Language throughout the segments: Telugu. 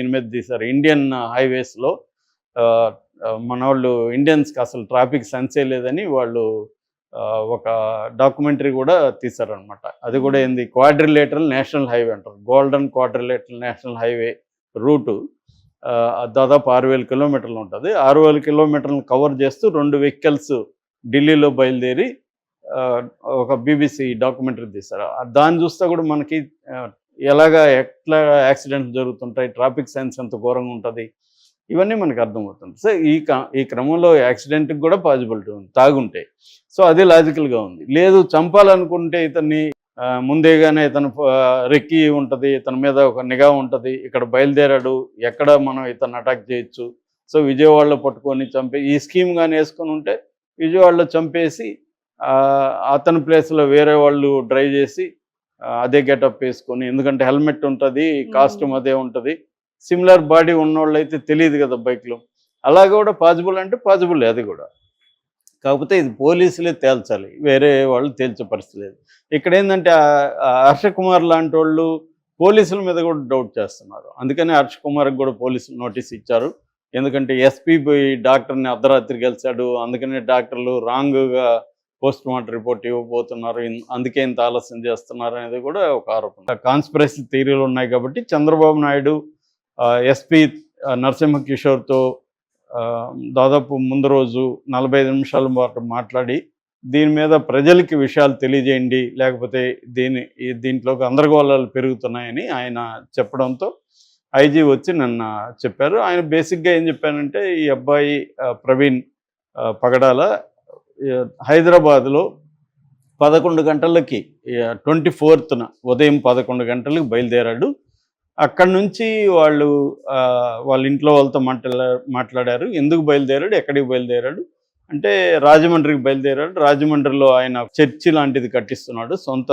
దీని మీద తీశారు. ఇండియన్ హైవేస్లో మన వాళ్ళు ఇండియన్స్కి అసలు ట్రాఫిక్ సెన్సే లేదని వాళ్ళు ఒక డాక్యుమెంటరీ కూడా తీశారనమాట. అది కూడా ఏంది, క్వాడ్రిలేటరల్ నేషనల్ హైవే అంటారు. Golden quadrilateral national highway route దాదాపు 6,000 కిలోమీటర్లు ఉంటుంది. 6,000 కిలోమీటర్లను కవర్ చేస్తూ 2 వెహికల్స్ ఢిల్లీలో బయలుదేరి ఒక BBC డాక్యుమెంటరీ తీశారు. దాన్ని చూస్తే కూడా మనకి ఎట్లా యాక్సిడెంట్స్ జరుగుతుంటాయి, ట్రాఫిక్ సైన్స్ ఎంత ఘోరంగా ఉంటుంది, ఇవన్నీ మనకు అర్థమవుతుంది. సో ఈ క్రమంలో యాక్సిడెంట్కి కూడా పాసిబిలిటీ ఉంది తాగుంటే. సో అది లాజికల్గా ఉంది. లేదు చంపాలనుకుంటే ఇతన్ని ముందేగానే ఇతను రెక్కి ఉంటుంది, ఇతని మీద ఒక నిఘా ఉంటుంది, ఇక్కడ బయలుదేరాడు, ఎక్కడ మనం ఇతను అటాక్ చేయొచ్చు, సో విజయవాడలో పట్టుకొని చంపి ఈ స్కీమ్ కానీ వేసుకొని ఉంటే విజయవాడలో చంపేసి అతని ప్లేస్లో వేరే వాళ్ళు డ్రైవ్ చేసి అదే గెటప్ వేసుకొని, ఎందుకంటే హెల్మెట్ ఉంటుంది, కాస్ట్యూమ్ అదే ఉంటుంది, సిమిలర్ బాడీ ఉన్నోళ్ళు అయితే తెలియదు కదా బైక్లో, అలా కూడా పాసిబుల్ అంటే పాసిబుల్ అది కూడా. కాకపోతే ఇది పోలీసులే తేల్చాలి, వేరే వాళ్ళు తేల్చే పరిస్థితి లేదు. ఇక్కడ ఏంటంటే హర్ష కుమార్ లాంటి వాళ్ళు పోలీసుల మీద కూడా డౌట్ చేస్తున్నారు. అందుకని హర్ష కుమార్కి కూడా పోలీసులు నోటీస్ ఇచ్చారు. ఎందుకంటే ఎస్పీ డాక్టర్ని అర్ధరాత్రి కలిశాడు, అందుకనే డాక్టర్లు రాంగ్గా పోస్ట్ మార్టం రిపోర్ట్ ఇవ్వబోతున్నారు, అందుకే ఇంత ఆలస్యం చేస్తున్నారు అనేది కూడా ఒక ఆరోపణ. కాన్స్పిరసీ థియరీలు ఉన్నాయి కాబట్టి చంద్రబాబు నాయుడు ఎస్పీ నరసింహ కిషోర్తో దాదాపు ముందు రోజు 45 నిమిషాల పాటు మాట్లాడి దీని మీద ప్రజలకి విషయాలు తెలియజేయండి, లేకపోతే దీంట్లోకి గందరగోళాలు పెరుగుతున్నాయని ఆయన చెప్పడంతో ఐజీ వచ్చి నిన్న చెప్పారు. ఆయన బేసిక్గా ఏం చెప్పానంటే, ఈ అబ్బాయి ప్రవీణ్ పగడాల హైదరాబాద్లో 11 గంటలకి 24న ఉదయం 11 గంటలకు బయలుదేరాడు. అక్కడి నుంచి వాళ్ళ ఇంట్లో వాళ్ళతో మాట్లాడారు. ఎందుకు బయలుదేరాడు, ఎక్కడికి బయలుదేరాడు అంటే రాజమండ్రికి బయలుదేరాడు. రాజమండ్రిలో ఆయన చర్చి లాంటిది కట్టిస్తున్నాడు, సొంత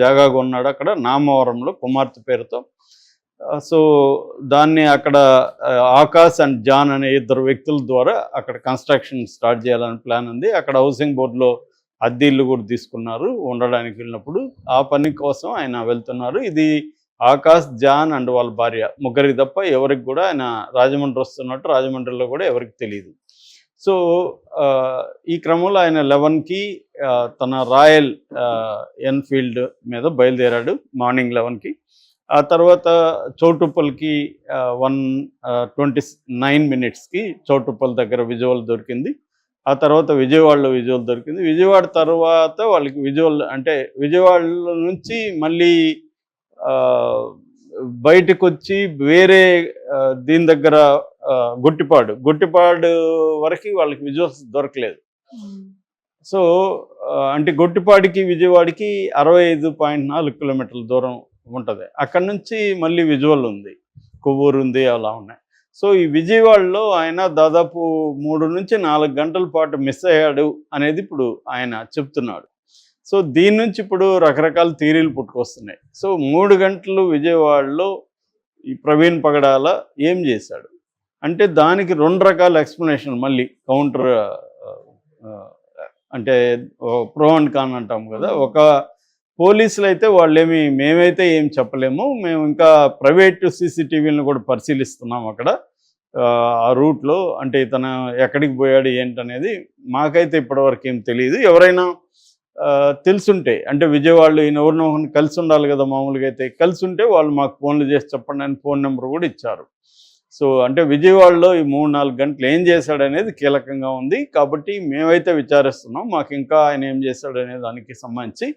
జాగాగా ఉన్నాడు అక్కడ నామవరంలో కుమార్తె పేరుతో. సో దాన్ని అక్కడ ఆకాష్ అండ్ జాన్ అనే 2 వ్యక్తుల ద్వారా అక్కడ కన్స్ట్రక్షన్ స్టార్ట్ చేయాలని ప్లాన్ ఉంది. అక్కడ హౌసింగ్ బోర్డులో అద్దె ఇల్లు కూడా తీసుకున్నారు ఉండడానికి వెళ్ళినప్పుడు. ఆ పని కోసం ఆయన వెళ్తున్నారు. ఇది ఆకాష్, జాన్ అండ్ వాళ్ళ భార్య ముగ్గురికి తప్ప ఎవరికి కూడా ఆయన రాజమండ్రి వస్తున్నట్టు రాజమండ్రిలో కూడా ఎవరికి తెలియదు. సో ఈ క్రమంలో ఆయన 11కి తన రాయల్ ఎన్ఫీల్డ్ మీద బయలుదేరాడు మార్నింగ్ 11కి. ఆ తర్వాత చౌటుప్పల్కి 1:29 minutesకి చౌటుప్పల్ దగ్గర విజువల్ దొరికింది. ఆ తర్వాత విజయవాడలో విజువల్ దొరికింది. విజయవాడ తర్వాత వాళ్ళకి విజువల్ అంటే విజయవాడ నుంచి మళ్ళీ బయటకు వచ్చి వేరే దీని దగ్గర గొట్టిపాడు వరకు వాళ్ళకి విజువల్స్ దొరకలేదు. సో అంటే గొట్టిపాడికి విజయవాడకి 65.4 కిలోమీటర్ల దూరం ఉంటుంది. అక్కడ నుంచి మళ్ళీ విజువల్ ఉంది, కొవ్వూరు ఉంది, అలా ఉన్నాయి. సో ఈ విజయవాడలో ఆయన దాదాపు 3 నుంచి 4 గంటల పాటు మిస్ అయ్యాడు అనేది ఇప్పుడు ఆయన చెప్తున్నాడు. సో దీని నుంచి ఇప్పుడు రకరకాల థియరీలు పుట్టుకొస్తున్నాయి. సో 3 గంటలు విజయవాడలో ఈ ప్రవీణ్ పగడాల ఏం చేశాడు అంటే దానికి 2 రకాల ఎక్స్ప్లెనేషన్ మళ్ళీ కౌంటర్ అంటే ప్రో అండ్ కాన్ అంటాం కదా. ఒక పోలీసులు అయితే మేమైతే ఏం చెప్పలేము, మేము ఇంకా ప్రైవేట్ CCTVలను కూడా పరిశీలిస్తున్నాం అక్కడ ఆ రూట్లో, అంటే ఇతను ఎక్కడికి పోయాడు ఏంటనేది మాకైతే ఇప్పటివరకు ఏం తెలియదు. ఎవరైనా తెలుసుంటే అంటే విజయవాడలో ఎవరినో కలిసి ఉండాలి కదా, మామూలుగా అయితే కలిసి ఉంటే వాళ్ళు మాకు ఫోన్లు చేసి చెప్పండి అని ఫోన్ నెంబర్ కూడా ఇచ్చారు. సో అంటే విజయవాడలో ఈ 3-4 గంటలు ఏం చేశాడనేది కీలకంగా ఉంది కాబట్టి మేమైతే విచారిస్తున్నాం. మాకు ఇంకా ఆయన ఏం చేశాడు అనే దానికి సంబంధించి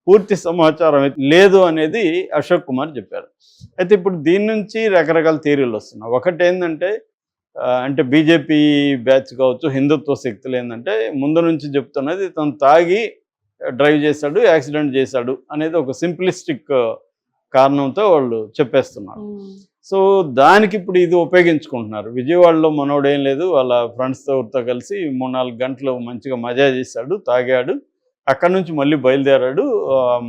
పూర్తి సమాచారం లేదు అనేది అశోక్ కుమార్ చెప్పారు. అయితే ఇప్పుడు దీని నుంచి రకరకాల థియరీలు వస్తున్నాయి. ఒకటి ఏంటంటే అంటే బీజేపీ బ్యాచ్ కావచ్చు, హిందుత్వ శక్తులు ఏంటంటే ముందు నుంచి చెప్తున్నది తను తాగి డ్రైవ్ చేశాడు, యాక్సిడెంట్ చేశాడు అనేది ఒక సింప్లిస్టిక్ కారణంతో వాళ్ళు చెప్పేస్తున్నారు. సో దానికి ఇప్పుడు ఇది ఉపయోగించుకుంటున్నారు. విజయవాడలో మనోడేం లేదు, వాళ్ళ ఫ్రెండ్స్తో కలిసి 3-4 గంటలు మంచిగా మజా చేశాడు, తాగాడు, అక్కడి నుంచి మళ్ళీ బయలుదేరాడు,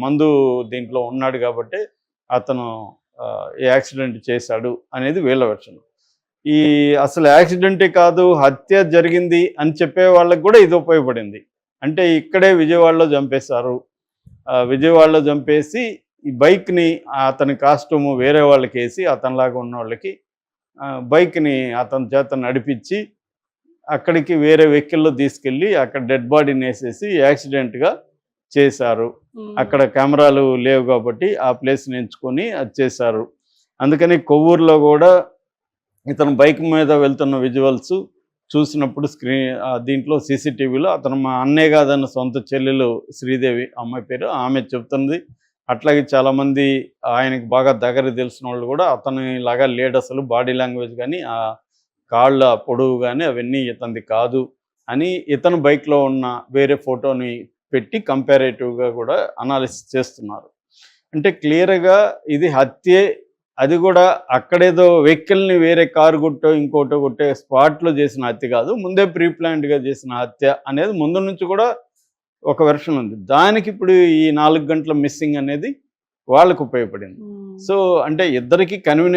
మందు దీంట్లో ఉన్నాడు కాబట్టి అతను యాక్సిడెంట్ చేశాడు అనేది వీళ్ళ వెర్షన్. ఈ అసలు యాక్సిడెంటే కాదు హత్య జరిగింది అని చెప్పే వాళ్ళకి కూడా ఇది ఉపయోగపడింది. అంటే ఇక్కడే విజయవాడలో చంపేశారు, విజయవాడలో చంపేసి ఈ బైక్ని అతని కాస్ట్యూము వేరే వాళ్ళకి వేసి అతనిలాగా ఉన్న వాళ్ళకి బైక్ని అతని చేత నడిపించి అక్కడికి వేరే వెహికల్లో తీసుకెళ్ళి అక్కడ డెడ్ బాడీని వేసేసి యాక్సిడెంట్గా చేశారు. అక్కడ కెమెరాలు లేవు కాబట్టి ఆ ప్లేస్ని ఎంచుకొని అది చేశారు. అందుకని కొవ్వూరులో కూడా ఇతను బైక్ మీద వెళ్తున్న విజువల్స్ చూసినప్పుడు దీంట్లో సీసీటీవీలో అతను మా అన్నయ్య కాదన్న సొంత చెల్లెలు శ్రీదేవి అమ్మాయి పేరు, ఆమె చెప్తుంది. అట్లాగే చాలామంది ఆయనకి బాగా దగ్గర తెలిసిన వాళ్ళు కూడా అతని లాగా లేడు, అసలు బాడీ లాంగ్వేజ్ కానీ ఆ కాళ్ళ పొడవు కానీ అవన్నీ ఇతనిది కాదు అని ఇతను బైక్లో ఉన్న వేరే ఫోటోని పెట్టి కంపారేటివ్గా కూడా అనాలిసిస్ చేస్తున్నారు. అంటే క్లియర్గా ఇది హత్యే, అది కూడా అక్కడేదో వెహికల్ని వేరే కారు కొట్టో ఇంకోటో కొట్టే స్పాట్లో చేసిన హత్య కాదు, ముందే ప్రీ ప్లాన్డ్గా చేసిన హత్య అనేది ముందు నుంచి కూడా ఒక వెర్షన్ ఉంది. దానికి ఇప్పుడు ఈ 4 గంటల మిస్సింగ్ అనేది వాళ్ళకు ఉపయోగపడింది. సో అంటే ఇద్దరికి కన్వీనియంట్